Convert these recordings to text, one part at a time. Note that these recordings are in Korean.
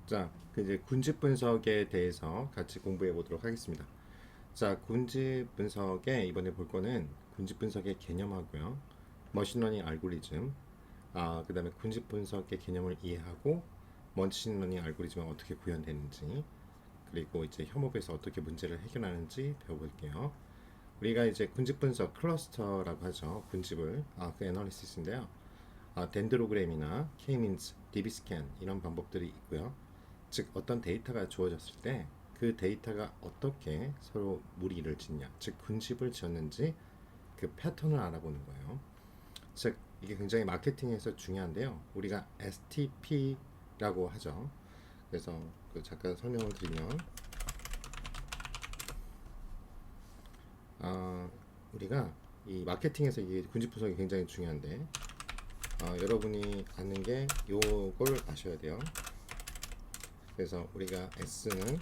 자, 그 이제 군집 분석에 대해서 같이 공부해 보도록 하겠습니다. 자, 군집 분석에 이번에 볼 거는 군집 분석의 개념하고요. 머신러닝 알고리즘, 그다음에 군집 분석의 개념을 이해하고 머신러닝 알고리즘은 어떻게 구현되는지, 그리고 이제 협업에서 어떻게 문제를 해결하는지 배워볼게요. 우리가 이제 군집 분석 클러스터라고 하죠. 군집을 그 애널리시스인데요. 덴드로그램이나 K-means, DB-scan 이런 방법들이 있고요. 즉 어떤 데이터가 주어졌을 때 그 데이터가 어떻게 서로 무리를 짓냐, 즉 군집을 지었는지 그 패턴을 알아보는 거예요. 즉 이게 굉장히 마케팅에서 중요한데요. 우리가 STP라고 하죠. 그래서 그 잠깐 설명을 드리면 우리가 이 마케팅에서 이게 군집 분석이 굉장히 중요한데 여러분이 아는 게 요걸 아셔야 돼요. 그래서 우리가 S는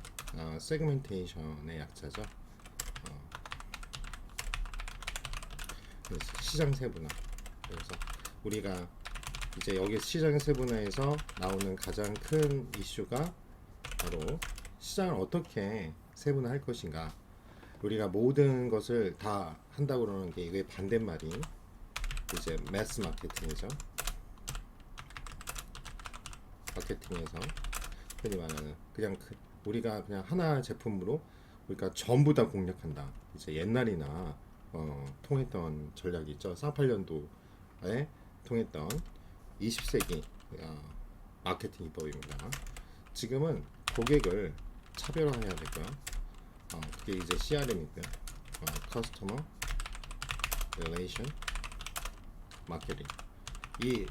세그멘테이션의 약자죠. 그래서 시장 세분화. 그래서 우리가 이제 여기 시장 세분화에서 나오는 가장 큰 이슈가 바로 시장을 어떻게 세분화할 것인가. 우리가 모든 것을 다 한다고 그러는 게 이게 반대말이 이제 매스 마케팅이죠. 마케팅에서 흔히 말하는 그냥 우리가 그냥 하나 제품으로 우리가 전부 다 공략한다. 이제 옛날이나 통했던 전략이 있죠. 48년도에 통했던 20세기 마케팅 기법입니다. 지금은 고객을 차별화해야 되고요. 그게 이제 CRM이고요. 커스터머 릴레이션 마케팅. 이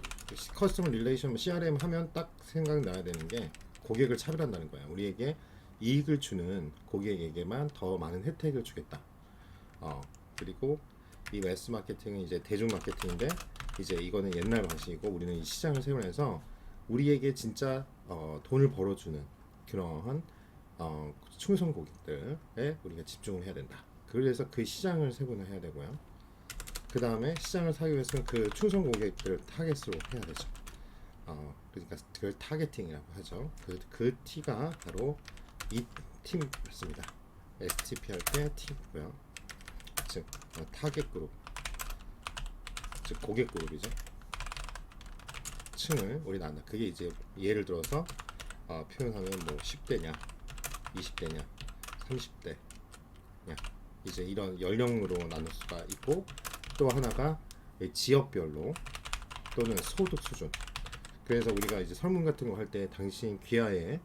커스터머 릴레이션 CRM 하면 딱 생각나야 되는 게 고객을 차별한다는 거예요. 우리에게 이익을 주는 고객에게만 더 많은 혜택을 주겠다. 그리고 이 매스 마케팅은 이제 대중 마케팅인데 이제 이거는 옛날 방식이고 우리는 이 시장을 세우면서 우리에게 진짜 돈을 벌어주는 그러한 충성 고객들에 우리가 집중을 해야 된다. 그래서 그 시장을 세분화해야 되고요. 그 다음에 시장을 사기 위해서는 그 충성 고객들을 타겟으로 해야 되죠. 그러니까 그걸 타겟팅이라고 하죠. 그 T가 바로 이 팀입니다. STP 할 때 T고요. 즉 타겟 그룹, 즉 고객 그룹이죠. 층을 우리 나눈다. 그게 이제 예를 들어서 표현하면 뭐 10대냐, 20대냐, 30대냐, 이제 이런 연령으로 나눌 수가 있고 또 하나가 지역별로 또는 소득 수준. 그래서 우리가 이제 설문 같은 거 할 때 당신 귀하의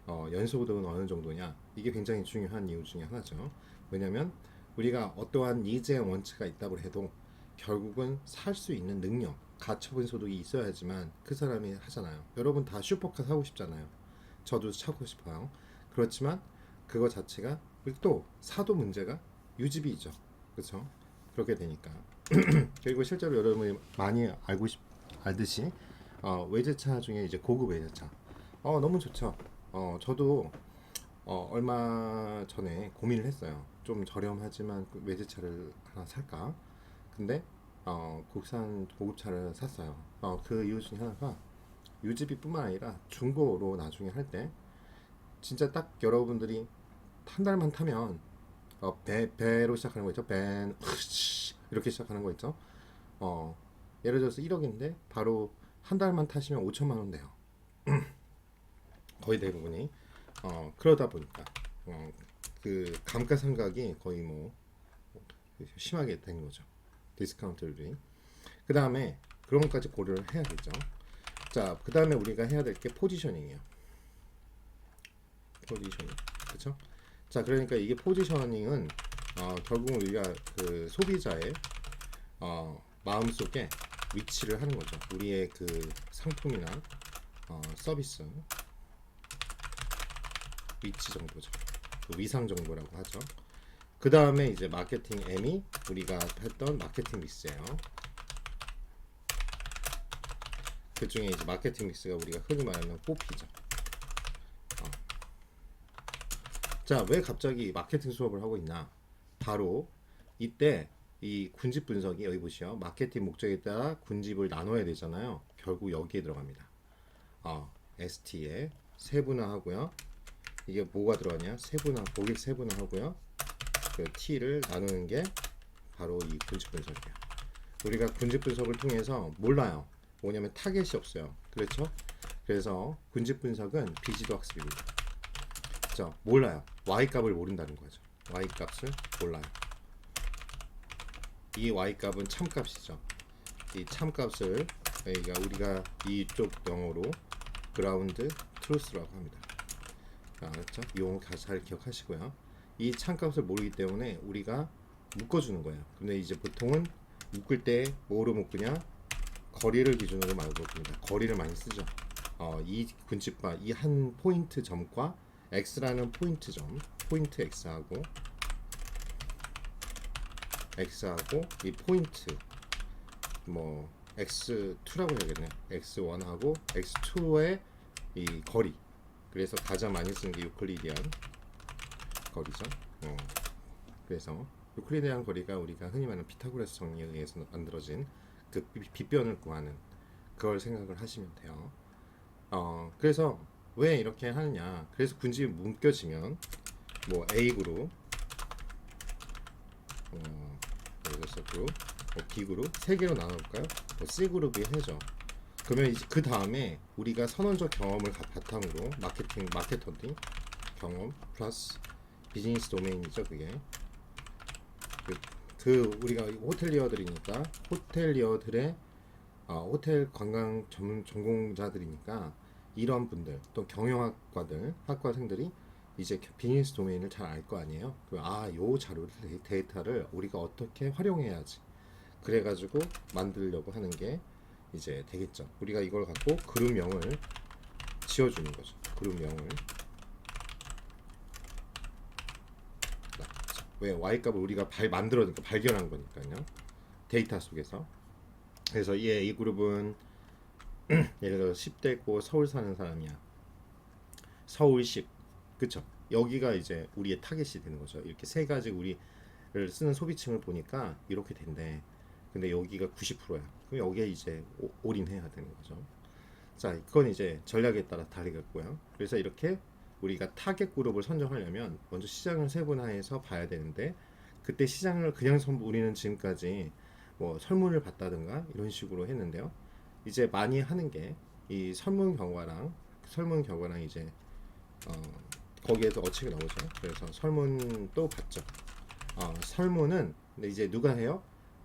연소득은 어느 정도냐, 이게 굉장히 중요한 이유 중에 하나죠. 왜냐면 우리가 어떠한 니즈의 원칙가 있다고 해도 결국은 살 수 있는 능력, 가처분 소득이 있어야지만 그 사람이 하잖아요. 여러분 다 슈퍼카 사고 싶잖아요. 저도 사고 싶어요. 그렇지만 그거 자체가 또 사도 문제가 유지비죠. 그렇죠? 그렇게 되니까 그리고 실제로 여러분이 많이 알듯이 외제차 중에 이제 고급 외제차 너무 좋죠. 저도 얼마 전에 고민을 했어요. 좀 저렴하지만 그 외제차를 하나 살까? 근데 국산 고급차를 샀어요. 그 이유 중에 하나가 유지비뿐만 아니라 중고로 나중에 할 때 진짜 딱 여러분들이 한 달만 타면 배로 시작하는 거 있죠. 벤 이렇게 시작하는 거 있죠. 어, 예를 들어서 1억인데 바로 한 달만 타시면 5천만 원 돼요. 거의 대부분이 그러다 보니까 그 감가상각이 거의 뭐 심하게 된 거죠. 디스카운트들이. 그 다음에 그런 것까지 고려를 해야겠죠. 자, 그 다음에 우리가 해야 될 게 포지셔닝이에요. 포지셔닝, 그렇죠? 자, 그러니까 이게 포지셔닝은 결국 우리가 그 소비자의 마음속에 위치를 하는 거죠. 우리의 그 상품이나 서비스 위치 정보죠. 그 위상 정보라고 하죠. 그 다음에 이제 마케팅 M이 우리가 했던 마케팅 믹스예요. 그 중에 이제 마케팅 믹스가 우리가 흔히 말하는 뽀피죠. 자, 왜 갑자기 마케팅 수업을 하고 있나? 바로 이때 이 군집 분석이 여기 보시죠. 마케팅 목적에 따라 군집을 나눠야 되잖아요. 결국 여기에 들어갑니다. ST에 세분화하고요. 이게 뭐가 들어가냐? 세분화, 고객 세분화하고요. 그 T를 나누는 게 바로 이 군집 분석이에요. 우리가 군집 분석을 통해서 몰라요. 뭐냐면 타겟이 없어요. 그렇죠? 그래서 군집 분석은 비지도 학습입니다. 그렇죠? 몰라요. Y 값을 모른다는 거죠. Y 값을 몰라요. 이 Y 값은 참값이죠. 이 참값을 그러니까 우리가 이쪽 영어로 그라운드 트루스라고 합니다. 알았죠? 이 용어 잘 기억하시고요. 이 참값을 모르기 때문에 우리가 묶어주는 거예요. 근데 이제 보통은 묶을 때 뭐로 묶으냐? 거리를 기준으로 많이 묶습니다. 거리를 많이 쓰죠. 이 군집과 이 한 포인트 점과 x라는 포인트 점, 포인트 x하고 이 포인트 뭐 x2라고 해야겠네. x1하고 x2의 이 거리. 그래서 가장 많이 쓰는 게 유클리디안 거리죠. 그래서 유클리디안 거리가 우리가 흔히 말하는 피타고라스 정리에 의해서 만들어진 그 빗변을 구하는 그걸 생각을 하시면 돼요. 그래서 왜 이렇게 하느냐? 그래서 군집이 묶여지면 뭐 A 그룹, 그룹, B 그룹 세 개로 나눠볼까요? C 그룹이 해죠. 그러면 이제 그 다음에 우리가 선언적 경험을 바탕으로 마케터링 경험 플러스 비즈니스 도메인이죠. 그게 우리가 호텔리어들이니까 호텔리어들의 호텔 관광 전공자들이니까 이런 분들 또 경영학과들 학과생들이 이제 비즈니스 도메인을 잘 알 거 아니에요. 요 자료를 데이터를 우리가 어떻게 활용해야지. 그래가지고 만들려고 하는 게 이제 되겠죠. 우리가 이걸 갖고 그룹명을 지어주는 거죠. 그룹명을 왜 Y값을 우리가 만들어니까 발견한 거니까요. 데이터 속에서. 그래서 이 그룹은 예를 들어 10대고 서울 사는 사람이야. 서울 10. 그쵸? 여기가 이제 우리의 타겟이 되는 거죠. 이렇게 세 가지 우리를 쓰는 소비층을 보니까 이렇게 된대. 근데 여기가 90%야. 그럼 여기에 이제 올인해야 되는 거죠. 자, 그건 이제 전략에 따라 다르겠고요. 그래서 이렇게 우리가 타겟 그룹을 선정하려면 먼저 시장을 세분화해서 봐야 되는데 그때 시장을 그냥 우리는 지금까지 뭐 설문을 봤다든가 이런 식으로 했는데요. 이제 많이 하는 게 이 설문 결과랑 이제 거기에도 어치가 나오죠. 그래서 설문도 봤죠. 설문은 이제 누가 해요?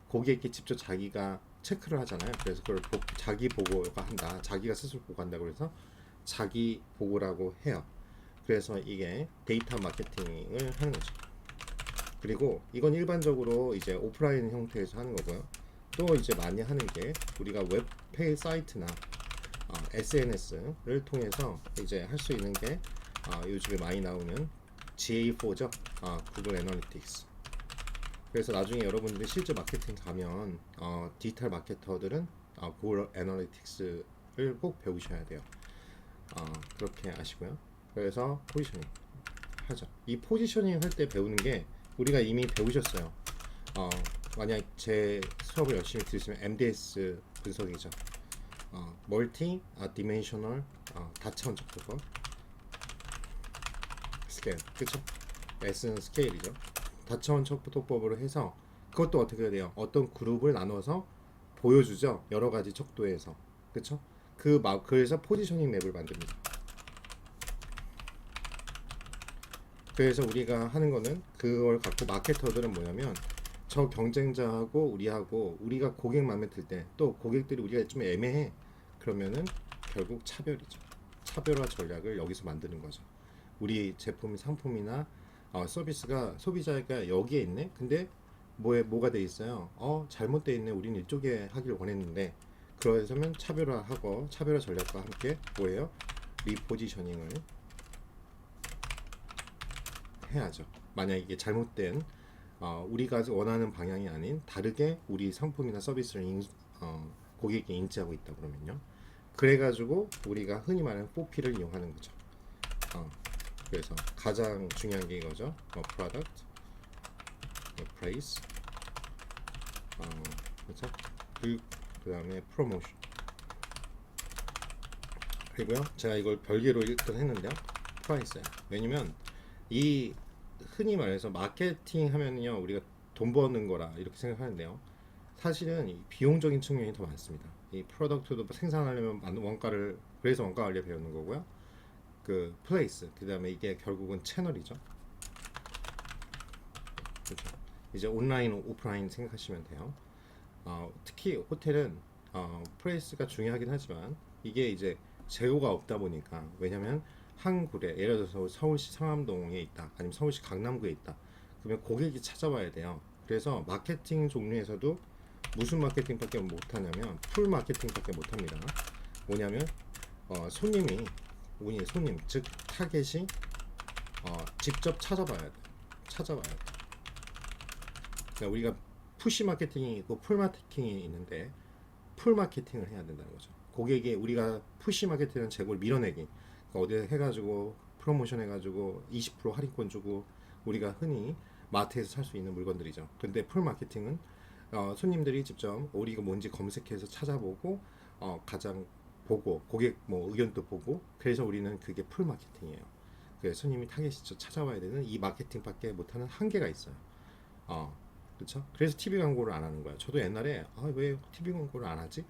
고객이 직접 자기가 체크를 하잖아요. 그래서 그걸 자기 보고가 한다. 자기가 스스로 보고한다고 해서 자기 보고라고 해요. 그래서 이게 데이터 마케팅을 하는 거죠. 그리고 이건 일반적으로 이제 오프라인 형태에서 하는 거고요. 또 이제 많이 하는 게 우리가 웹페이 사이트나 SNS를 통해서 이제 할 수 있는 게 요즘에 많이 나오는 GA4죠. 구글 애널리틱스. 그래서 나중에 여러분들이 실제 마케팅 가면 디지털 마케터들은 구글 애널리틱스를 꼭 배우셔야 돼요. 그렇게 아시고요. 그래서 포지셔닝 하죠. 이 포지셔닝 할 때 배우는 게 우리가 이미 배우셨어요. 만약 제 수업을 열심히 들으시면 MDS 분석이죠. 멀티 디멘셔널 다차원적 도법 스케일, 그쵸? S는 스케일이죠. 다차원적 도법으로 해서 그것도 어떻게 해야 돼요? 어떤 그룹을 나눠서 보여주죠. 여러 가지 척도에서, 그쵸? 그래서 포지셔닝 맵을 만듭니다. 그래서 우리가 하는 거는 그걸 갖고 마케터들은 뭐냐면 저 경쟁자하고 우리가 고객 마음에 들 때 또 고객들이 우리가 좀 애매해. 그러면은 결국 차별이죠. 차별화 전략을 여기서 만드는 거죠. 우리 제품, 상품이나 서비스가 소비자가 여기에 있네. 근데 뭐가 돼 있어요? 잘못돼 있네. 우리는 이쪽에 하길 원했는데. 그러면 차별화하고 차별화 전략과 함께 뭐예요? 리포지셔닝을 해야죠. 만약 이게 잘못된 우리가 원하는 방향이 아닌 다르게 우리 상품이나 서비스를 고객이 인지하고 있다 그러면요. 그래가지고 우리가 흔히 말하는 4P를 이용하는 거죠. 그래서 가장 중요한 게 이거죠. product, price, 그렇죠? 그 다음에 promotion. 그리고요 제가 이걸 별개로 일단 했는데요. 프라이스예요. 왜냐면 이 흔히 말해서 마케팅 하면요 우리가 돈 버는 거라 이렇게 생각하는데요. 사실은 이 비용적인 측면이 더 많습니다. 이 프로덕트도 생산하려면 많은 원가를, 그래서 원가 관리 배우는 거고요. 그 플레이스, 그 다음에 이게 결국은 채널이죠. 그렇죠. 이제 온라인, 오프라인 생각하시면 돼요. 특히 호텔은 플레이스가 중요하긴 하지만 이게 이제 재고가 없다 보니까, 왜냐면 한 군데 예를 들어서 서울시 상암동에 있다, 아니면 서울시 강남구에 있다, 그러면 고객이 찾아와야 돼요. 그래서 마케팅 종류에서도 무슨 마케팅밖에 못하냐면 풀 마케팅밖에 못합니다. 뭐냐면 손님이, 우리 손님 즉 타겟이 직접 찾아봐야 돼. 찾아봐야 돼. 그러니까 우리가 푸시 마케팅이 있고 풀 마케팅이 있는데 풀 마케팅을 해야 된다는 거죠. 고객이, 우리가 푸시 마케팅은 재고를 밀어내기, 그러니까 어디 해가지고 프로모션 해가지고 20% 할인권 주고 우리가 흔히 마트에서 살 수 있는 물건들이죠. 근데 풀 마케팅은 손님들이 직접 우리가 뭔지 검색해서 찾아보고 가장 보고 고객 뭐 의견도 보고, 그래서 우리는 그게 풀 마케팅이에요. 그래서 손님이 타겟이 찾아와야 되는 이 마케팅밖에 못하는 한계가 있어요. 그렇죠? 그래서 TV 광고를 안 하는 거야. 저도 옛날에 왜 TV 광고를 안 하지?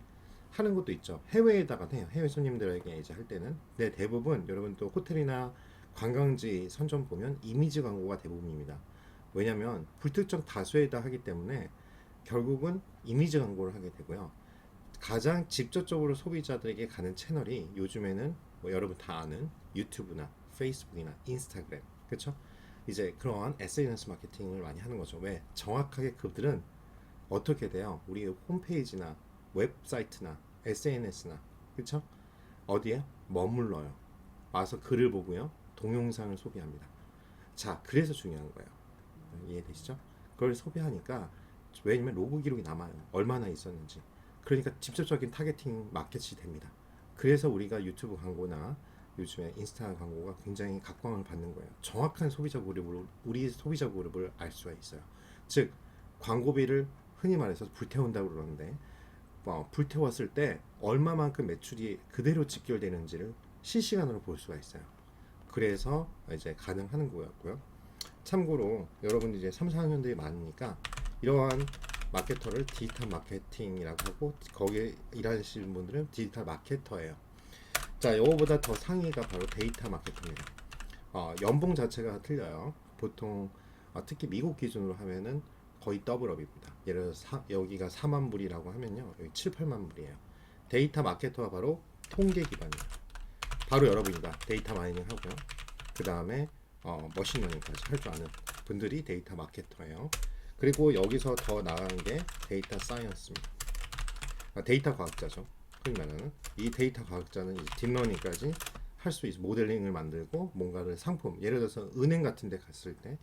하는 것도 있죠. 해외에다가 해요. 해외 손님들에게 이제 할 때는. 근데 대부분 여러분 또 호텔이나 관광지 선전 보면 이미지 광고가 대부분입니다. 왜냐면 불특정 다수에다 하기 때문에 결국은 이미지 광고를 하게 되고요. 가장 직접적으로 소비자들에게 가는 채널이 요즘에는 뭐 여러분 다 아는 유튜브나 페이스북이나 인스타그램, 그렇죠? 이제 그러한 SNS 마케팅을 많이 하는 거죠. 왜? 정확하게 그들은 어떻게 돼요? 우리 홈페이지나 웹사이트나 SNS나, 그렇죠? 어디에 머물러요. 와서 글을 보고요, 동영상을 소비합니다. 자, 그래서 중요한 거예요. 이해되시죠? 그걸 소비하니까, 왜냐면 로그 기록이 남아요. 얼마나 있었는지. 그러니까 직접적인 타겟팅 마켓이 됩니다. 그래서 우리가 유튜브 광고나 요즘에 인스타 광고가 굉장히 각광을 받는 거예요. 정확한 소비자 그룹을, 우리 소비자 그룹을 알 수가 있어요. 즉 광고비를 흔히 말해서 불태운다고 그러는데, 불태웠을 때 얼마만큼 매출이 그대로 직결되는지를 실시간으로 볼 수가 있어요. 그래서 이제 가능한 거였고요. 참고로 여러분 이제 3, 4학년들이 많으니까 이러한 마케터를 디지털 마케팅이라고 하고, 거기에 일하시는 분들은 디지털 마케터예요. 자, 이거보다 더 상위가 바로 데이터 마케터입니다. 연봉 자체가 틀려요. 보통 특히 미국 기준으로 하면은 거의 더블업입니다. 예를 들어서 여기가 4만 불이라고 하면요, 여기 7, 8만 불이에요. 데이터 마케터가 바로 통계 기반이에요. 바로 여러분이다. 데이터 마이닝 하고요. 그 다음에 머신러닝까지 할 줄 아는 분들이 데이터 마케터예요. 그리고 여기서 더 나아간 게 데이터 사이언스입니다. 데이터 과학자죠. 흔히 말하는 이 데이터 과학자는 이제 딥러닝까지 할 수 있어. 모델링을 만들고 뭔가를 상품, 예를 들어서 은행 같은 데 갔을 때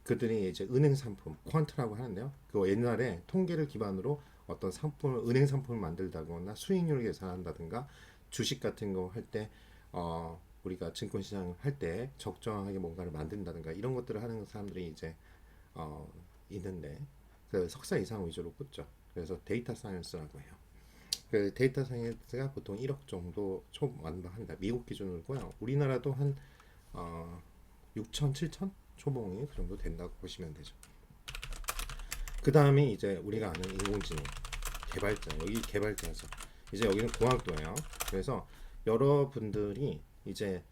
그들이 이제 은행 상품, 퀀트라고 하는데요. 그거 옛날에 통계를 기반으로 어떤 상품을, 은행 상품을 만들다거나 수익률을 계산한다든가 주식 같은 거 할 때 우리가 증권시장 할 때 적정하게 뭔가를 만든다든가 이런 것들을 하는 사람들이 이제 있는데, 그 석사 이상 위주로 꽂죠. 그래서 데이터 사이언스라고 해요. 그 데이터 사이언스가 보통 1억 정도 초 완방한다. 미국 기준으로고요. 우리나라도 한 6천, 7천 초봉이 그 정도 된다고 보시면 되죠. 그 다음에 이제 우리가 아는 인공지능 개발자, 여기 개발자죠. 이제 여기는 공학도예요. 그래서 여러분들이 이제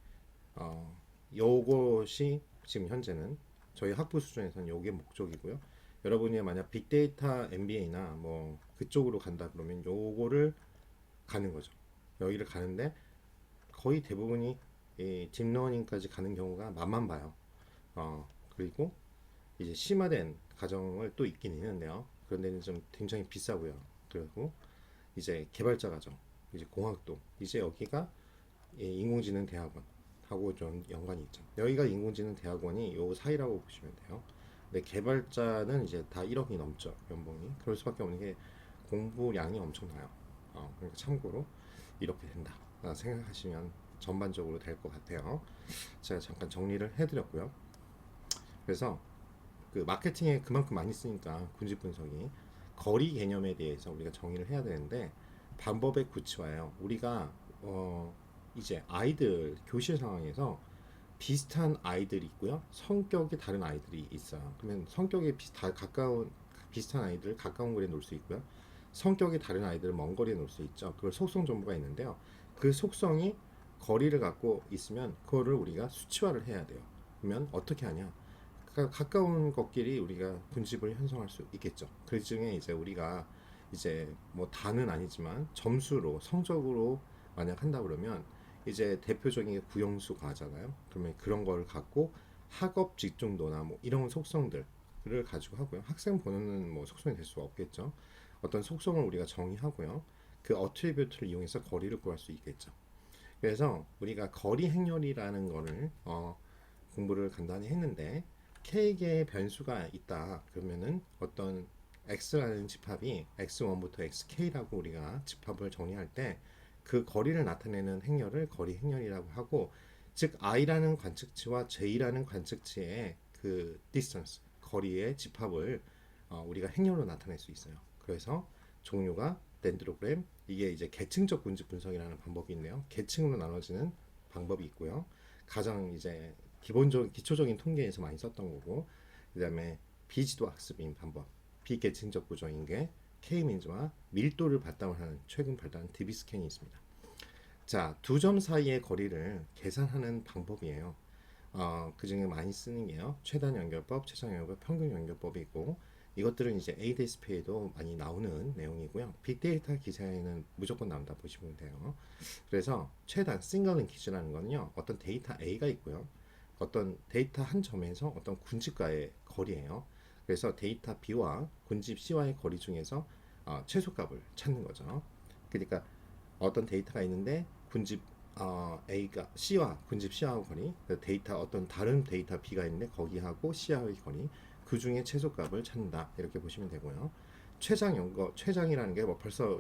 요것이 지금 현재는 저희 학부 수준에서는 요게 목적이고요. 여러분이 만약 빅데이터 MBA나 뭐 그쪽으로 간다 그러면 요거를 가는 거죠. 여기를 가는데 거의 대부분이 이 딥러닝까지 가는 경우가 만만 봐요. 그리고 이제 심화된 과정을 또 있긴 있는데요. 그런 데는 좀 굉장히 비싸고요. 그리고 이제 개발자 과정, 이제 공학도, 이제 여기가 인공지능 대학원 하고 좀 연관이 있죠. 여기가 인공지능 대학원이 요 사이라고 보시면 돼요. 근데 개발자는 이제 다 1억이 넘죠, 연봉이. 그럴 수밖에 없는 게 공부량이 엄청나요. 그러니까 참고로 이렇게 된다 생각하시면 전반적으로 될 것 같아요. 제가 잠깐 정리를 해드렸고요. 그래서 그 마케팅에 그만큼 많이 쓰니까 군집 분석이 거리 개념에 대해서 우리가 정의를 해야 되는데, 방법의 구치화예요. 우리가 이제 아이들 교실 상황에서 비슷한 아이들이 있고요. 성격이 다른 아이들이 있어요. 그러면 성격이 다 가까운 비슷한 아이들 가까운 거리에 놓을 수 있고요. 성격이 다른 아이들은 먼 거리에 놓을 수 있죠. 그걸 속성 정보가 있는데요. 그 속성이 거리를 갖고 있으면 그거를 우리가 수치화를 해야 돼요. 그러면 어떻게 하냐? 가까운 것끼리 우리가 군집을 형성할 수 있겠죠. 그 중에 이제 우리가 이제 뭐 다는 아니지만 점수로 성적으로 만약 한다 그러면 이제 대표적인 게 구형수 과잖아요. 그러면 그런 걸 갖고 학업 집중도나 뭐 이런 속성들을 가지고 하고요. 학생 번호는 뭐 속성이 될 수가 없겠죠. 어떤 속성을 우리가 정의하고요. 그 어트리뷰트를 이용해서 거리를 구할 수 있겠죠. 그래서 우리가 거리 행렬이라는 거를 공부를 간단히 했는데 k개의 변수가 있다 그러면은 어떤 x라는 집합이 x1부터 xk라고 우리가 집합을 정리할 때 그 거리를 나타내는 행렬을 거리 행렬이라고 하고, 즉 i라는 관측치와 j라는 관측치의 그 distance 거리의 집합을 우리가 행렬로 나타낼 수 있어요. 그래서 종류가 덴드로그램, 이게 이제 계층적 군집 분석이라는 방법이 있네요. 계층으로 나눠지는 방법이 있고요. 가장 이제 기초적인 통계에서 많이 썼던 거고, 그다음에 비지도 학습인 방법, 비계층적 구조인 게 K민즈와 밀도를 바탕으로 하는 최근 발달한 DB 스캔이 있습니다. 자, 두 점 사이의 거리를 계산하는 방법이에요. 그 중에 많이 쓰는 게요. 최단 연결법, 최장 연결법, 평균 연결법이고, 이것들은 이제 ADSP에도 많이 나오는 내용이고요. 빅데이터 기사에는 무조건 나온다 보시면 돼요. 그래서 최단 싱글 링키지라는 건요. 어떤 데이터 A가 있고요. 어떤 데이터 한 점에서 어떤 군집과의 거리예요. 그래서 데이터 B와 군집 C와의 거리 중에서 최소값을 찾는 거죠. 그러니까 어떤 데이터가 있는데 군집 A가 C와 군집 C하고 거리, 데이터 어떤 다른 데이터 B가 있는데 거기하고 C하고의 거리, 그 중에 최소값을 찾는다 이렇게 보시면 되고요. 최장이라는 게 뭐 벌써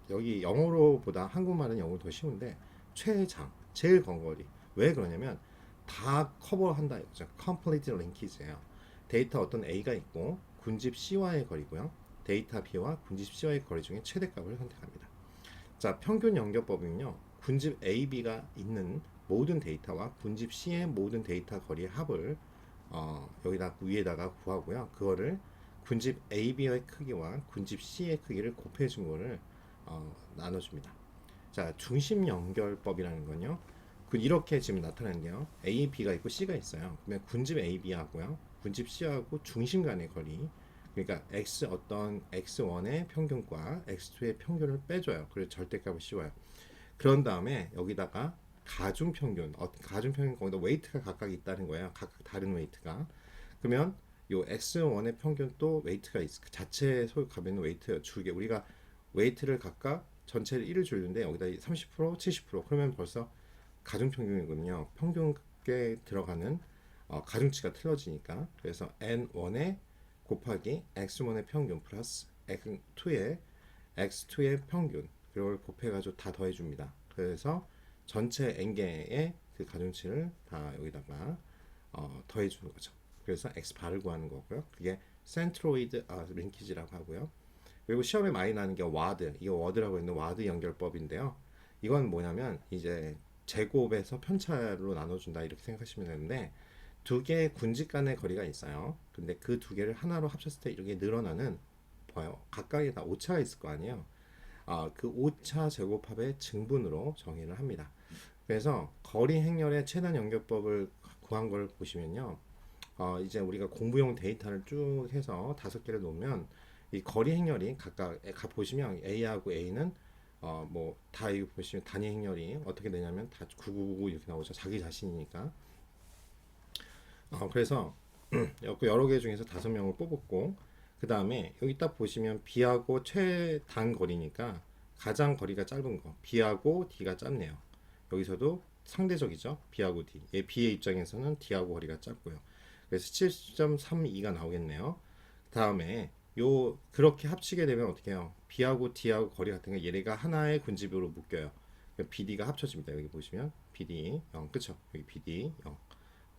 여기 영어로보다 한국말은 영어 더 쉬운데 최장 제일 건거리, 왜 그러냐면 다 커버한다 이거죠. complete linkage예요. 데이터 어떤 A가 있고 군집 C와의 거리고요. 데이터 B와 군집 C와의 거리 중에 최대값을 선택합니다. 자, 평균 연결법은요. 군집 A, B가 있는 모든 데이터와 군집 C의 모든 데이터 거리의 합을 여기다 위에다가 구하고요. 그거를 군집 A, B의 크기와 군집 C의 크기를 곱해준 거를 나눠줍니다. 자, 중심 연결법이라는 건요. 이렇게 지금 나타나는데요. A, B가 있고 C가 있어요. 그러면 군집 A, B하고요. 군집 C하고 중심 간의 거리. 그러니까 어떤 x1의 평균과 x2의 평균을 빼줘요. 그래서 절대값을 씌워요. 그런 다음에 여기다가 가중평균, 가중평균 거기다 웨이트가 각각 있다는 거예요. 각각 다른 웨이트가. 그러면 요 x1의 평균 또 웨이트가 그 자체에 소유하면 웨이트 주게 우리가 웨이트를 각각 전체를 1을 주는데 여기다 30%, 70% 그러면 벌써 가중평균이거든요. 평균에 들어가는 가중치가 틀려지니까. 그래서 n1의 곱하기 x1의 평균 플러스 x2의 평균, 그걸 곱해가지고 다 더해줍니다. 그래서 전체 n개의 그 가중치를 다 여기다가 더해주는 거죠. 그래서 x바를 구하는 거고요. 그게 센트로이드 링키지라고 하고요. 그리고 시험에 많이 나는 게 와드, 이거 워드라고 있는 와드 연결법인데요. 이건 뭐냐면 이제 제곱에서 편차로 나눠준다 이렇게 생각하시면 되는데, 두 개의 군집 간의 거리가 있어요. 근데 그 두 개를 하나로 합쳤을 때 이렇게 늘어나는 봐요. 각각에 다 오차가 있을 거 아니에요. 그 오차 제곱합의 증분으로 정의를 합니다. 그래서 거리 행렬의 최단 연결법을 구한 걸 보시면요. 이제 우리가 공부용 데이터를 쭉 해서 5개를 놓으면 이 거리 행렬이 각각 보시면 A하고 A는 뭐 다 이거 보시면 단위 행렬이 어떻게 되냐면 다 9999 이렇게 나오죠. 자기 자신이니까. 그래서 여러 개 중에서 5명을 뽑았고, 그 다음에 여기 딱 보시면 B하고 최단 거리니까 가장 거리가 짧은 거 B하고 D가 짧네요. 여기서도 상대적이죠. B하고 D. B의 입장에서는 D하고 거리가 짧고요. 그래서 7.32가 나오겠네요. 그 다음에 그렇게 합치게 되면 어떻게 해요? B하고 D하고 거리 같은 게 얘네가 하나의 군집으로 묶여요. BD가 합쳐집니다. 여기 보시면 BD 0, 그쵸? 여기 BD 0.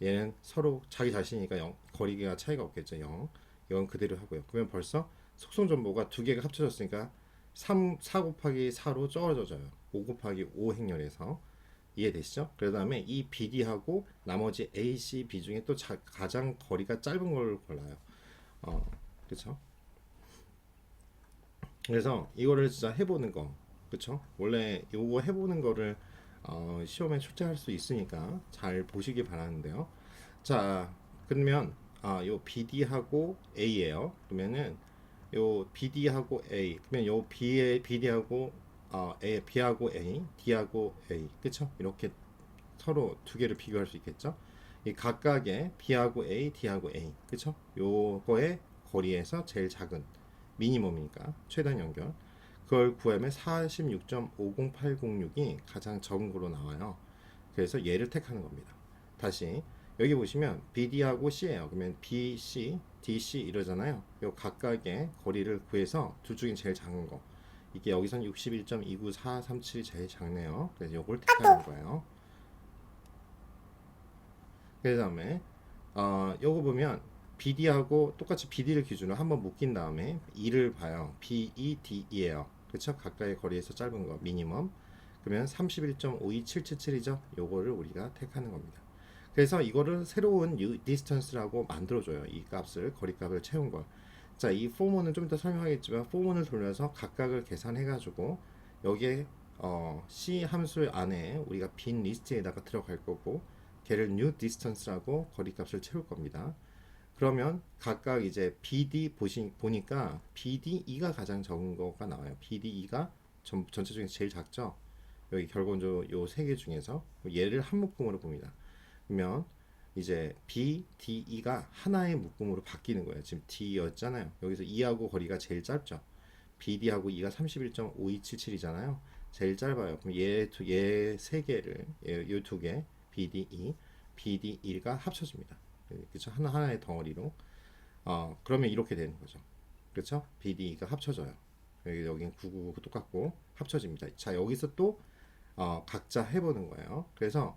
얘는 서로 자기 자신이니까 0, 거리가 차이가 없겠죠. 0. 이건 그대로 하고요. 그러면 벌써 속성 정보가 두 개가 합쳐졌으니까 4 곱하기 4로 적어져요. 5 곱하기 5 행렬에서 이해되시죠? 그 다음에 이 BD하고 나머지 A, C, B 중에 또 가장 거리가 짧은 걸 골라요. 그쵸? 그래서 이거를 진짜 해보는 거, 그쵸? 원래 이거 해보는 거를 시험에 출제할 수 있으니까 잘 보시기 바라는데요. 자, 그러면 요 BD하고 A예요. 그러면은 요 BD하고 A, 그러면 요 BD하고 B하고 A, D하고 A, 그쵸? 이렇게 서로 두 개를 비교할 수 있겠죠? 이 각각의 B하고 A, D하고 A, 그쵸? 요거의 거리에서 제일 작은 미니멈이니까 최단 연결. 그걸 구하면 46.50806이 가장 적은 거로 나와요. 그래서 얘를 택하는 겁니다. 다시 여기 보시면 BD하고 C예요. 그러면 BC, DC 이러잖아요. 요 각각의 거리를 구해서 둘 중에 제일 작은 거. 이게 여기선 61.294437이 제일 작네요. 그래서 요걸 택하는 거예요. 그 다음에 요거 보면 BD하고 똑같이 BD를 기준으로 한번 묶인 다음에 E를 봐요. B, E, D, E예요. 그쵸? 각각의 거리에서 짧은 거 미니멈. 그러면 31.52777이죠. 요거를 우리가 택하는 겁니다. 그래서 이거를 새로운 디스턴스라고 만들어줘요. 이 값을 거리값을 채운 걸. 자, 이 포문은 좀 이따 설명하겠지만 포문을 돌려서 각각을 계산해가지고 여기에 C 함수 안에 우리가 빈 리스트에다가 들어갈 거고 걔를 new distance라고 거리값을 채울 겁니다. 그러면 각각 이제 보니까 BDE가 가장 적은 거가 나와요. BDE가 전체 중에 제일 작죠. 여기 결과적으로 요 세 개 중에서 얘를 한 묶음으로 봅니다. 그러면 이제 B, D, E가 하나의 묶음으로 바뀌는 거예요. 지금 D였잖아요. 여기서 E하고 거리가 제일 짧죠. BD하고 E가 31.5277이잖아요. 제일 짧아요. 그럼 얘 세 개를 이 두 개 BD, BD1가 합쳐집니다. 그렇죠? 하나의 덩어리로. 그러면 이렇게 되는 거죠. 그렇죠? BD가 합쳐져요. 여긴 999 똑같고 합쳐집니다. 자, 여기서 또 각자 해보는 거예요. 그래서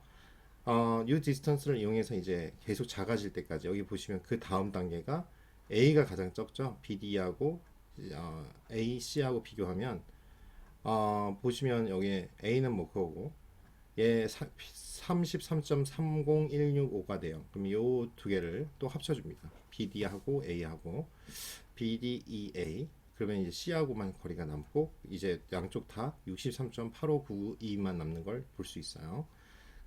new distance를 이용해서 이제 계속 작아질 때까지 여기 보시면 그 다음 단계가 A가 가장 적죠. BD하고 A, C하고 비교하면 보시면 여기 A는 뭐 그거고 얘 33.30165가 돼요. 그럼 요 두 개를 또 합쳐줍니다. BD하고 A하고 BDEA 그러면 이제 C하고만 거리가 남고 이제 양쪽 다 63.8592만 남는 걸 볼 수 있어요.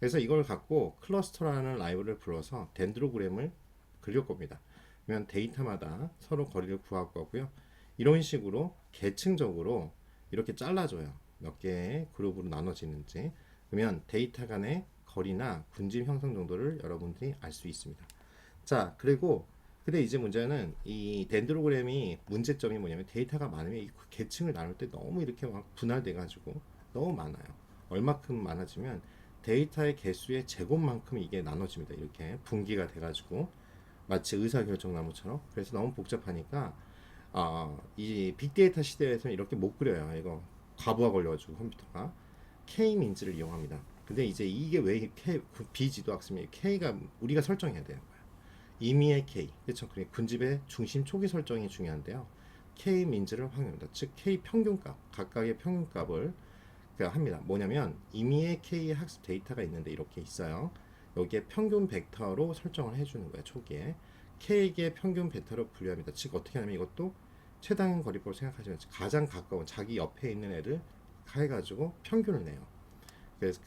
그래서 이걸 갖고 클러스터라는 라이브를 불러서 덴드로그램을 그릴 겁니다. 그러면 데이터마다 서로 거리를 구할 거고요. 이런 식으로 계층적으로 이렇게 잘라줘요. 몇 개의 그룹으로 나눠지는지. 그러면 데이터 간의 거리나 군집 형성 정도를 여러분들이 알 수 있습니다. 자, 그리고 근데 이제 문제는 이 덴드로그램이 문제점이 뭐냐면 데이터가 많으면 이 계층을 나눌 때 너무 이렇게 막 분할돼 가지고 너무 많아요. 얼마큼 많아지면 데이터의 개수의 제곱만큼 이게 나눠집니다. 이렇게 분기가 돼 가지고 마치 의사결정나무처럼. 그래서 너무 복잡하니까 이 빅데이터 시대에서는 이렇게 못 그려요. 이거 과부하 걸려가지고 컴퓨터가 K-민즈를 이용합니다. 근데 이제 이게 왜 비지도학습이 K가 우리가 설정해야 되는 거예요. 임의의 K, 그렇죠? 그러니까 군집의 중심 초기 설정이 중요한데요. K-민즈를 활용합니다. 즉 K 평균값, 각각의 평균값을 합니다. 뭐냐면 임의의 K의 학습 데이터가 있는데 이렇게 있어요. 여기에 평균 벡터로 설정을 해주는 거예요. 초기에 K의 평균 벡터로 분류합니다. 즉 어떻게 하냐면 이것도 최단 거리법을 생각하시면 가장 가까운 자기 옆에 있는 애를 해가지고 평균을 내요. 그래서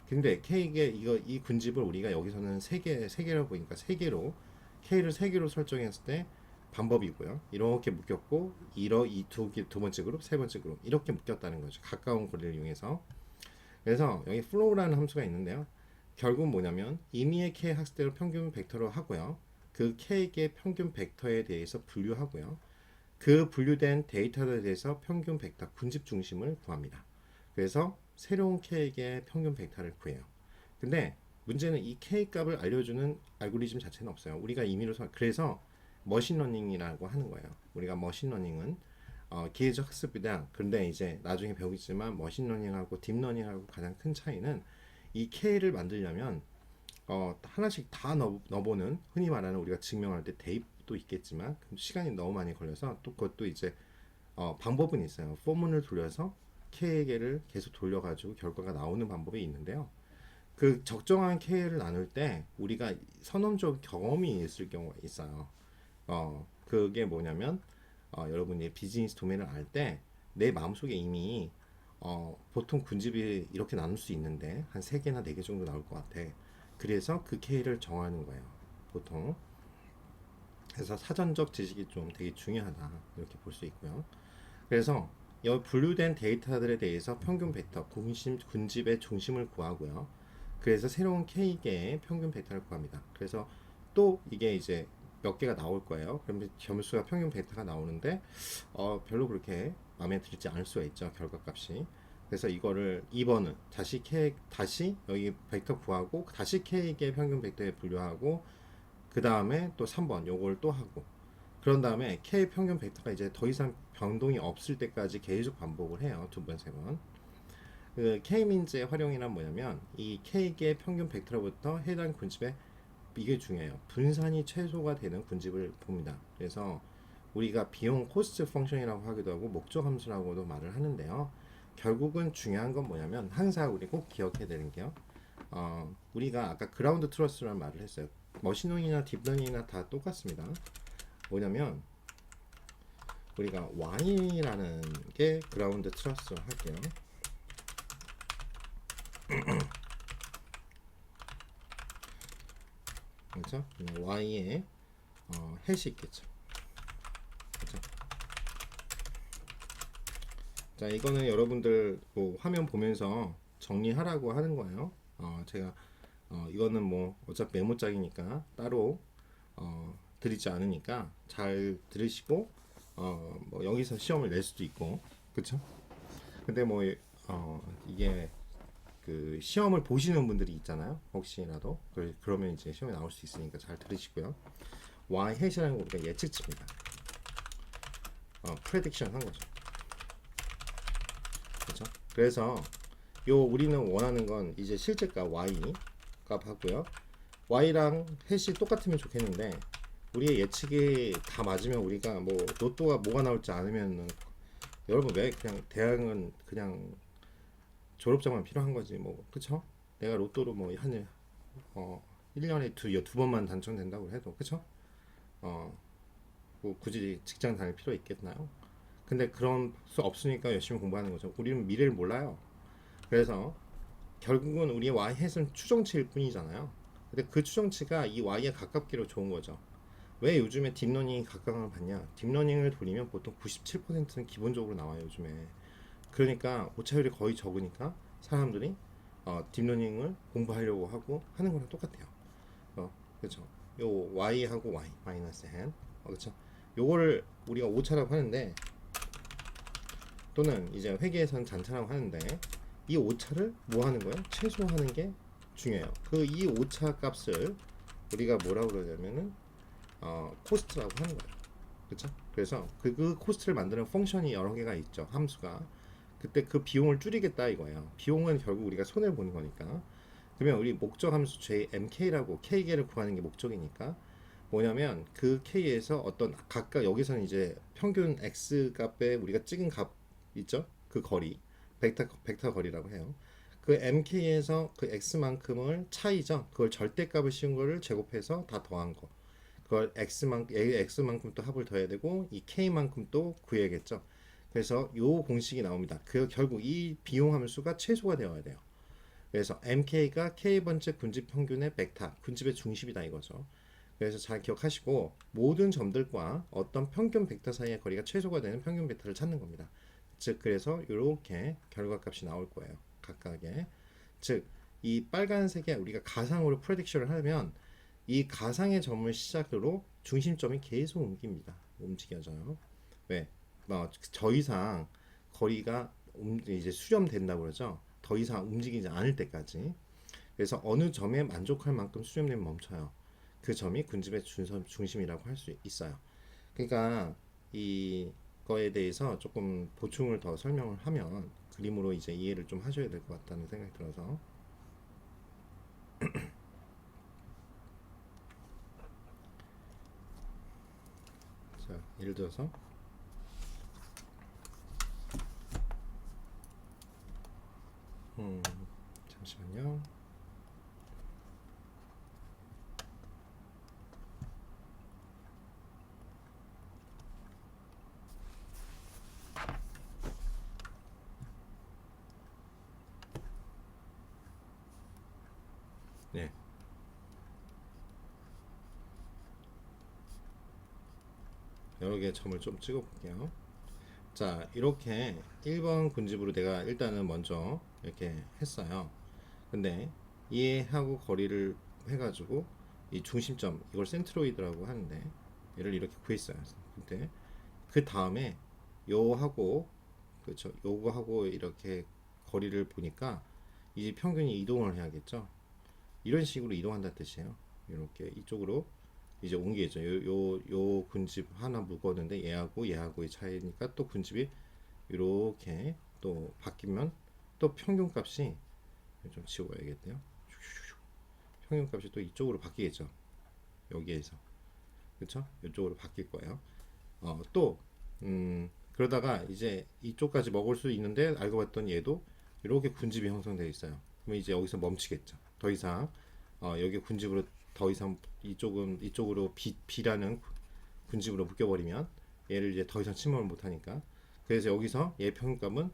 근데 K의 이 군집을 우리가 여기서는 세 개라고 보니까 세 개로 K를 세 개로 설정했을 때 방법이고요. 이렇게 묶였고 두 번째 그룹, 세 번째 그룹 이렇게 묶였다는 거죠. 가까운 거리를 이용해서. 그래서 여기 flow라는 함수가 있는데요. 결국 뭐냐면 임의의 K 학습대로 평균 벡터로 하고요. 그 K의 평균 벡터에 대해서 분류하고요. 그 분류된 데이터에 대해서 평균 벡터 군집 중심을 구합니다. 그래서 새로운 K의 평균 벡터를 구해요. 근데 문제는 이 K 값을 알려주는 알고리즘 자체는 없어요. 우리가 임의로 그래서 머신러닝이라고 하는 거예요. 우리가 머신러닝은 기계적 학습이다. 그런데 이제 나중에 배우겠지만 머신러닝하고 딥러닝하고 가장 큰 차이는 이 K를 만들려면 하나씩 다 넣어보는 흔히 말하는 우리가 증명할 때 대입도 있겠지만 시간이 너무 많이 걸려서 또 그것도 이제 방법은 있어요. 포문을 돌려서 K에게를 계속 돌려가지고 결과가 나오는 방법이 있는데요. 그 적정한 K를 나눌 때 우리가 선언적 경험이 있을 경우가 있어요. 그게 뭐냐면 여러분이 비즈니스 도메인을 알 때 내 마음속에 이미 보통 군집이 이렇게 나눌 수 있는데 한 3개나 4개 정도 나올 것 같아. 그래서 그 K를 정하는 거예요. 보통. 그래서 사전적 지식이 좀 되게 중요하다. 이렇게 볼 수 있고요. 그래서 이 분류된 데이터들에 대해서 평균 벡터, 군집의 중심을 구하고요. 그래서 새로운 K개의 평균 벡터를 구합니다. 그래서 또 이게 이제 몇 개가 나올 거예요. 그러면 점수가 평균 벡터가 나오는데 별로 그렇게 마음에 들지 않을 수가 있죠. 결과값이. 그래서 이거를 2번은 다시 여기 벡터 구하고 다시 K개 평균 벡터에 분류하고 그 다음에 또 3번 요걸 또 하고 그런 다음에 K 평균 벡터가 이제 더 이상 변동이 없을 때까지 계속 반복을 해요. 2번, 3번. 그 K-민즈의 활용이란 뭐냐면 이 K의 평균 벡터로부터 해당 군집에 이게 중요해요. 분산이 최소가 되는 군집을 봅니다. 그래서 우리가 비용 코스트 펑션이라고 하기도 하고 목적 함수라고도 말을 하는데요. 결국은 중요한 건 뭐냐면 항상 우리 꼭 기억해야 되는 게요. 우리가 아까 그라운드 트러스라는 말을 했어요. 머신러닝이나 딥러닝이나 다 똑같습니다. 뭐냐면 우리가 Y라는 게 그라운드 트러스로 할게요. 그렇죠? Y에 해시 있겠죠. 그렇죠? 자, 이거는 여러분들 뭐 화면 보면서 정리하라고 하는 거예요. 제가 이거는 뭐 어차피 메모장이니까 따로 드리지 않으니까 잘 들으시고 뭐 여기서 시험을 낼 수도 있고 그렇죠? 근데 뭐 이게 그 시험을 보시는 분들이 있잖아요. 혹시라도 그러면 이제 시험에 나올 수 있으니까 잘 들으시고요. Y 해시라는 거 우리가 예측치입니다. 프레딕션 한 거죠. 그렇죠? 그래서 우리는 원하는 건 이제 실제값 Y 값 하고요. Y랑 해시 똑같으면 좋겠는데 우리의 예측이 다 맞으면 우리가 뭐 로또가 뭐가 나올지 않으면 여러분 왜 그냥 대학은 그냥 졸업장만 필요한 거지 뭐 그쵸? 내가 로또로 뭐한 1년에 두 번만 당첨된다고 해도 그쵸? 뭐 굳이 직장 다닐 필요 있겠나요? 근데 그런 수 없으니까 열심히 공부하는 거죠. 우리는 미래를 몰라요. 그래서 결국은 우리의 y 햇은 추정치일 뿐이잖아요. 근데 그 추정치가 이 y에 가깝기로 좋은 거죠. 왜 요즘에 딥러닝이 각광을 받냐? 딥러닝을 돌리면 보통 97%는 기본적으로 나와요 요즘에. 그러니까 오차율이 거의 적으니까 사람들이 딥러닝을 공부하려고 하고 하는 거랑 똑같아요. 그렇죠. 요 y하고 y 마이너스 n 그렇죠. 요거를 우리가 오차라고 하는데 또는 이제 회계에서는 잔차라고 하는데 이 오차를 뭐 하는 거예요? 최소화하는 게 중요해요. 그 이 오차 값을 우리가 뭐라고 그러냐면은 코스트라고 하는 거예요. 그렇죠? 그래서 그 코스트를 만드는 펑션이 여러 개가 있죠. 함수가. 그때 그 비용을 줄이겠다 이거예요. 비용은 결국 우리가 손해를 보는 거니까. 그러면 우리 목적 함수 JMK라고 K개를 구하는 게 목적이니까 뭐냐면 그 K에서 어떤 각각 여기서는 이제 평균 X 값에 우리가 찍은 값 있죠? 그 거리 벡터 거리라고 해요. 그 MK에서 그 X만큼을 차이죠. 그걸 절대값을 씌운 거를 제곱해서 다 더한 거. 그걸 X만큼 또 합을 더해야 되고 이 K만큼 또 구해야겠죠. 그래서 요 공식이 나옵니다. 그 결국 이 비용 함수가 최소가 되어야 돼요. 그래서 MK가 K번째 군집 평균의 벡터, 군집의 중심이다 이거죠. 그래서 잘 기억하시고 모든 점들과 어떤 평균 벡터 사이의 거리가 최소가 되는 평균 벡터를 찾는 겁니다. 즉 그래서 이렇게 결과값이 나올 거예요. 각각의. 즉 이 빨간색에 우리가 가상으로 프레딕션을 하면 이 가상의 점을 시작으로 중심점이 계속 움직여져요. 왜? 더 이상 거리가 이제 수렴된다고 그러죠. 더 이상 움직이지 않을 때까지. 그래서 어느 점에 만족할 만큼 수렴되면 멈춰요. 그 점이 군집의 중심이라고 할 수 있어요. 그러니까 이거에 대해서 조금 보충을 더 설명을 하면 그림으로 이제 이해를 좀 하셔야 될 것 같다는 생각이 들어서 자 예를 들어서 잠시만요. 여러 개의 점을 좀 찍어 볼게요. 자, 이렇게 1번 군집으로 내가 일단은 먼저 이렇게 했어요. 근데 얘하고 거리를 해가지고 이 중심점, 이걸 센트로이드라고 하는데 얘를 이렇게 구했어요. 근데 그 다음에 요하고, 그렇죠, 요거하고 이렇게 거리를 보니까 이제 평균이 이동을 해야겠죠. 이런 식으로 이동한다는 뜻이에요. 이렇게 이쪽으로 이제 옮기겠죠. 요 군집 하나 묶었는데 얘하고의 차이니까 또 군집이 이렇게 또 바뀌면 또 평균값이 좀 지워야겠네요. 평균값이 또 이쪽으로 바뀌겠죠. 여기에서, 그렇죠? 이쪽으로 바뀔 거예요. 또 그러다가 이제 이쪽까지 먹을 수 있는데 알고 봤더니 얘도 이렇게 군집이 형성되어 있어요. 그러면 이제 여기서 멈추겠죠. 더 이상 여기 군집으로 더 이상 이쪽으로 B라는 군집으로 묶여버리면 얘를 이제 더 이상 침범을 못하니까, 그래서 여기서 얘 평균값은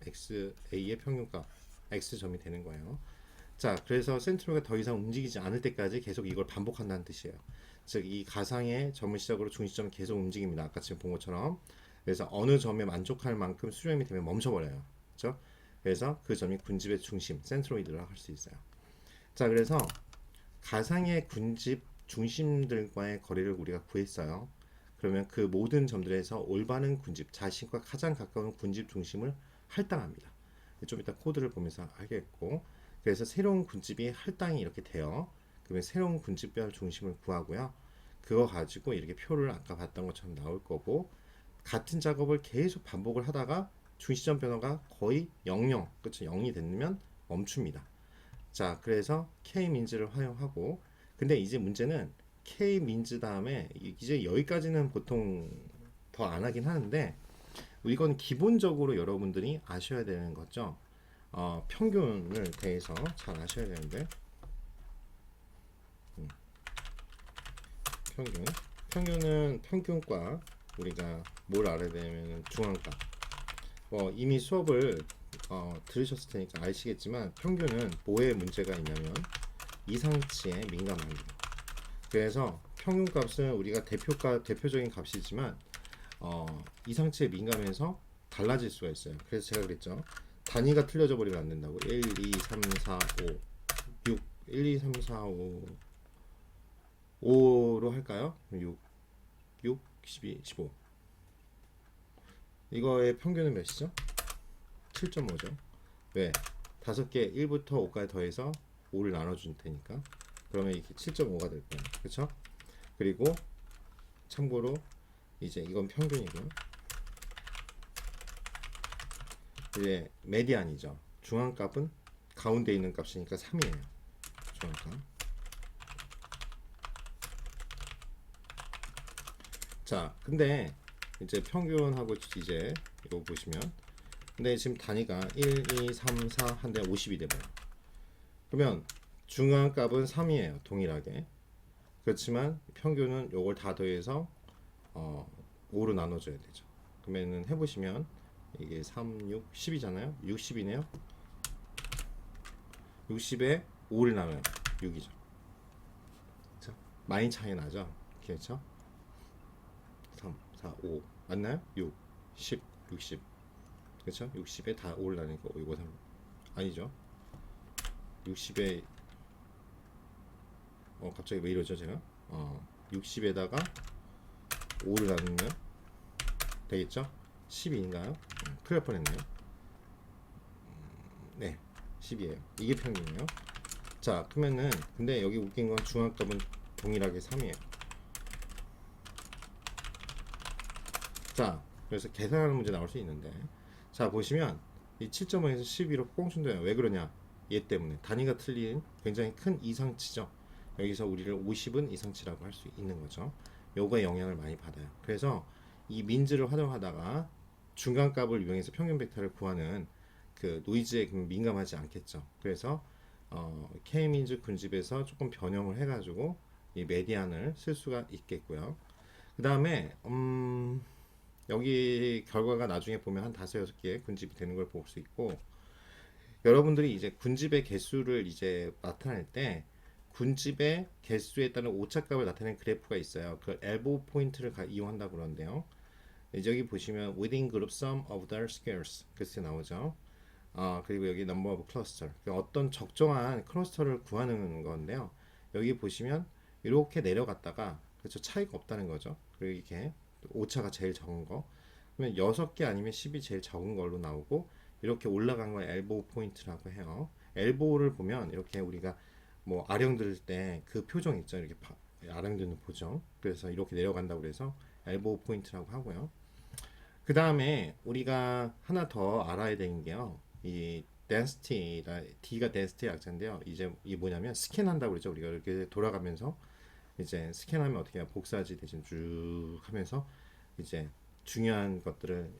XA의 평균값 X점이 되는 거예요. 자, 그래서 센트로이드가 더 이상 움직이지 않을 때까지 계속 이걸 반복한다는 뜻이에요. 즉, 이 가상의 점을 시작으로 중심점이 계속 움직입니다. 아까 지금 본 것처럼. 그래서 어느 점에 만족할 만큼 수렴이 되면 멈춰버려요. 그렇죠? 그래서 그 점이 군집의 중심, 센트로이드라고 할 수 있어요. 자, 그래서 가상의 군집 중심들과의 거리를 우리가 구했어요. 그러면 그 모든 점들에서 올바른 군집, 자신과 가장 가까운 군집 중심을 할당합니다. 좀 이따 코드를 보면서 알겠고, 그래서 새로운 군집이 할당이 이렇게 돼요. 그러면 새로운 군집별 중심을 구하고요. 그거 가지고 이렇게 표를 아까 봤던 것처럼 나올 거고, 같은 작업을 계속 반복을 하다가 중시점 변화가 거의 00, 그쵸? 0이 되면 멈춥니다. 자, 그래서 K-민즈를 활용하고, 근데 이제 문제는 K-민즈 다음에 이제 여기까지는 보통 더 안 하긴 하는데, 이건 기본적으로 여러분들이 아셔야 되는 거죠. 평균을 대해서 잘 아셔야 되는데, 평균은 평균과 우리가 뭘 알아야 되냐면 중앙값. 이미 수업을 들으셨을 테니까 아시겠지만 평균은 뭐에 문제가 있냐면 이상치에 민감합니다. 그래서 평균값은 우리가 대표적인 값이지만 이상치에 민감해서 달라질 수가 있어요. 그래서 제가 그랬죠. 단위가 틀려져 버리면 안 된다고. 1, 2, 3, 4, 5, 6, 1, 2, 3, 4, 5, 5로 할까요? 6, 12, 15. 이거의 평균은 몇이죠? 7.5죠. 왜? 5개 1부터 5까지 더해서 5를 나눠줄 테니까. 그러면 이게 7.5가 될 거예요. 그쵸? 그리고 참고로 이제 이건 평균이고요. 이제 메디안이죠. 중앙값은 가운데 있는 값이니까 3이에요. 중앙값. 자, 근데 이제 평균하고 이제 이거 보시면, 근데 지금 단위가 1, 2, 3, 4 한데 50이 돼버려. 그러면 중앙값은 3이에요. 동일하게. 그렇지만 평균은 요걸 다 더해서 5로 나눠줘야 되죠. 그러면은 해보시면 이게 3, 6, 10이잖아요. 60이네요. 60에 5를 나누면 6이죠. 그렇죠? 많이 차이 나죠. 그렇죠? 3, 4, 5 맞나요? 6, 10, 60. 그렇죠? 60에 다 5를 나누니까 이거 3 아니죠. 60에 갑자기 왜 이러죠 제가? 60에다가 5를 나누면 되겠죠? 10인가요? 큰일 날 뻔했네요. 네, 10이에요. 이게 평균이에요. 자, 그러면은 근데 여기 웃긴 건 중앙값은 동일하게 3이에요. 자, 그래서 계산하는 문제 나올 수 있는데, 자 보시면 이 7.5에서 12로 꽁충돼요. 왜 그러냐? 얘 때문에 단위가 틀린 굉장히 큰 이상치죠. 여기서 우리를 50은 이상치라고 할 수 있는 거죠. 요거에 영향을 많이 받아요. 그래서 이 민즈를 활용하다가 중간값을 이용해서 평균 벡터를 구하는 그 노이즈에 민감하지 않겠죠. 그래서 K-민즈 군집에서 조금 변형을 해가지고 이 메디안을 쓸 수가 있겠고요. 그 다음에 여기 결과가 나중에 보면 한 5-6개의 군집이 되는 걸 볼 수 있고, 여러분들이 이제 군집의 개수를 이제 나타낼 때 군집의 개수에 따른 오차값을 나타내는 그래프가 있어요. 그 엘보우 포인트를 이용한다고 그러는데요. 이제 여기 보시면 within group sum of their squares 그렇게 나오죠. 그리고 여기 number of cluster 그러니까 어떤 적정한 클러스터를 구하는 건데요. 여기 보시면 이렇게 내려갔다가 그렇죠, 차이가 없다는 거죠. 그리고 이렇게 오차가 제일 적은 거 그러면 6개 아니면 10이 제일 적은 걸로 나오고 이렇게 올라간 걸 엘보우 포인트라고 해요. 엘보우를 보면 이렇게 우리가 뭐 아령 들을 때 그 표정 있죠. 이렇게 아령 드는 표정. 그래서 이렇게 내려간다고 그래서 엘보우 포인트라고 하고요. 그 다음에 우리가 하나 더 알아야 되는 게요. 이 density, D가 density 약자인데요. 이제 이 뭐냐면 스캔한다고 그러죠. 우리가 이렇게 돌아가면서 이제 스캔하면 어떻게 해요? 복사지 대신 쭉 하면서 이제 중요한 것들을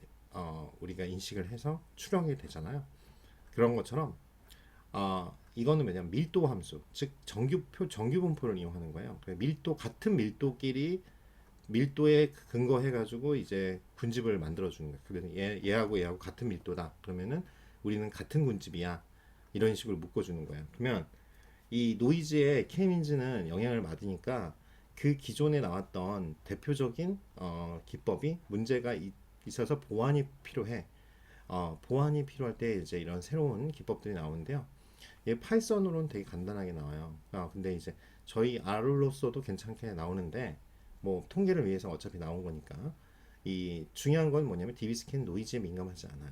우리가 인식을 해서 추령이 되잖아요. 그런 것처럼 이거는 뭐냐면 밀도 함수, 즉 정규 분포를 이용하는 거예요. 밀도 같은 밀도끼리 밀도에 근거해 가지고 이제 군집을 만들어 주는 거예요. 그래서 얘하고 얘하고 같은 밀도다. 그러면은 우리는 같은 군집이야. 이런 식으로 묶어 주는 거예요. 그러면 이 노이즈에 K민즈는 영향을 받으니까 그 기존에 나왔던 대표적인 기법이 문제가 있어서 보완이 필요해. 보완이 필요할 때 이제 이런 새로운 기법들이 나오는데요. 얘 파이썬으로는 되게 간단하게 나와요. 근데 이제 저희 R로서도 괜찮게 나오는데 뭐 통계를 위해서 어차피 나온 거니까 이 중요한 건 뭐냐면 DB 스캔 노이즈에 민감하지 않아요.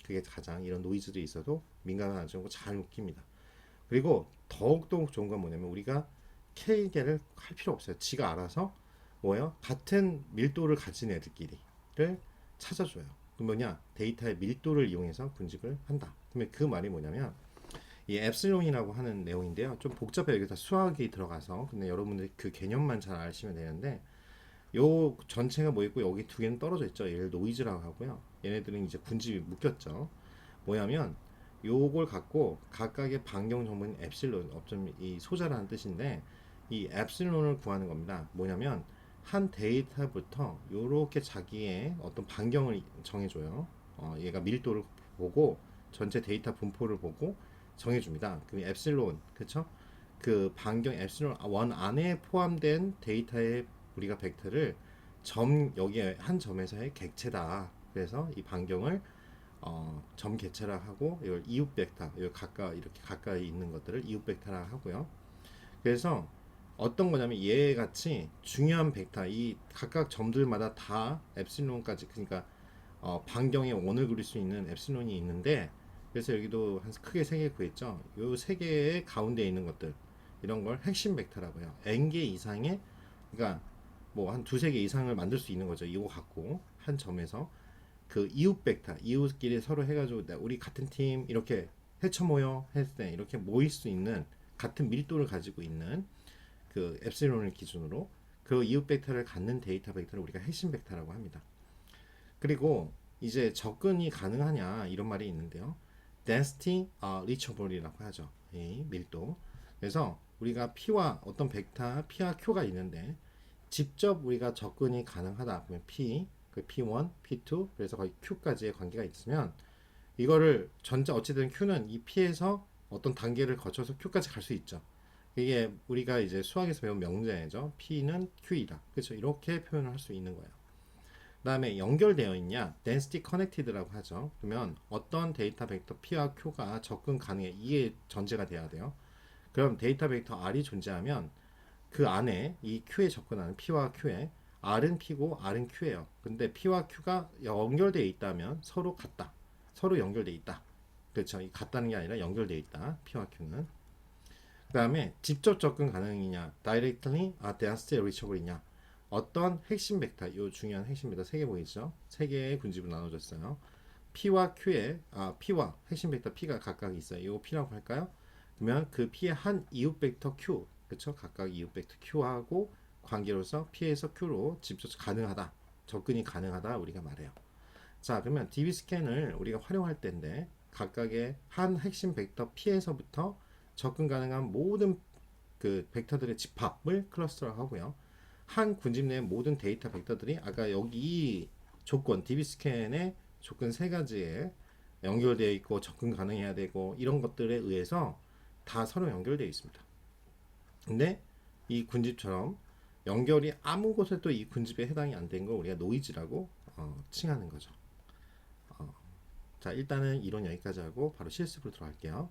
그게 가장 이런 노이즈도 있어도 민감하지 않고 잘 웃깁니다. 그리고 더욱더 좋은 건 뭐냐면 우리가 K계를 할 필요 없어요. 지가 알아서 뭐예요? 같은 밀도를 가진 애들끼리를 찾아줘요. 그 뭐냐? 데이터의 밀도를 이용해서 군집을 한다. 그러면 그 말이 뭐냐면 이 엡실론이라고 하는 내용인데요. 좀 복잡해요. 여기다 수학이 들어가서. 근데 여러분들이 그 개념만 잘 아시면 되는데 요 전체가 뭐 있고 여기 두 개는 떨어져 있죠. 얘를 노이즈라고 하고요. 얘네들은 이제 군집이 묶였죠. 뭐냐면 요걸 갖고 각각의 반경 정보는 엡실론, 어쩜 이 소자라는 뜻인데 이 엡실론을 구하는 겁니다. 뭐냐면 한 데이터부터 요렇게 자기의 어떤 반경을 정해줘요. 얘가 밀도를 보고 전체 데이터 분포를 보고 정해줍니다. 그 엡실론, 그쵸? 그 반경 엡실론 원 안에 포함된 데이터의 우리가 벡터를 여기에 한 점에서의 객체다. 그래서 이 반경을 점 객체라 하고 이걸 이웃 벡터, 이걸 이렇게 가까이 있는 것들을 이웃 벡터라 하고요. 그래서 어떤 거냐면 얘 같이 중요한 벡터, 이 각각 점들마다 다 엡실론까지, 그러니까 반경에 원을 그릴 수 있는 엡실론이 있는데, 그래서 여기도 한 크게 세 개 구했죠. 요 세 개의 가운데 있는 것들, 이런 걸 핵심 벡터라고 해요. n개 이상의, 그러니까 뭐 한 두세 개 이상을 만들 수 있는 거죠. 이거 갖고 한 점에서 그 이웃 벡터, 이웃끼리 서로 해가지고 우리 같은 팀 이렇게 헤쳐 모여 했을 때 이렇게 모일 수 있는 같은 밀도를 가지고 있는 그 엡실론을 기준으로 그 이웃 벡터를 갖는 데이터 벡터를 우리가 핵심 벡터라고 합니다. 그리고 이제 접근이 가능하냐 이런 말이 있는데요. density reachable이라고 하죠. 이 밀도. 그래서 우리가 P와 어떤 벡터 P와 Q가 있는데 직접 우리가 접근이 가능하다. 그러면 P, 그 P1, P2, 그래서 거의 Q까지의 관계가 있으면 이거를 어찌든 Q는 이 P에서 어떤 단계를 거쳐서 Q까지 갈 수 있죠. 이게 우리가 이제 수학에서 배운 명제죠. P는 Q이다. 그렇죠. 이렇게 표현을 할 수 있는 거예요. 그 다음에 연결되어 있냐, density connected라고 하죠. 그러면 어떤 데이터 벡터 P와 Q가 접근 가능해, 이게 전제가 돼야 돼요. 그럼 데이터 벡터 R이 존재하면 그 안에 이 Q에 접근하는 P와 Q에 R은 P고 R은 Q예요. 근데 P와 Q가 연결되어 있다면 서로 같다. 서로 연결되어 있다. 그렇죠. 같다는 게 아니라 연결되어 있다. P와 Q는. 그 다음에 직접 접근 가능이냐, directly density reachable이냐. 어떤 핵심 벡터, 이 중요한 핵심 벡터 세 개 보이죠? 세 개의 군집으로 나눠졌어요. P와 Q에 P와 핵심 벡터 P가 각각 있어요. 이거 P라고 할까요? 그러면 그 P의 한 이웃 벡터 Q, 그렇죠? 각각 이웃 벡터 Q하고 관계로서 P에서 Q로 직접 가능하다, 접근이 가능하다 우리가 말해요. 자, 그러면 DB 스캔을 우리가 활용할 때인데 각각의 한 핵심 벡터 P에서부터 접근 가능한 모든 그 벡터들의 집합을 클러스터라고 하고요. 한 군집 내 모든 데이터 벡터들이 아까 여기 이 조건 DB 스캔의 조건 세 가지에 연결되어 있고 접근 가능해야 되고 이런 것들에 의해서 다 서로 연결되어 있습니다. 근데 이 군집처럼 연결이 아무 곳에도 이 군집에 해당이 안 된 걸 우리가 노이즈라고 칭하는 거죠. 자, 일단은 이론 여기까지 하고 바로 실습으로 들어갈게요.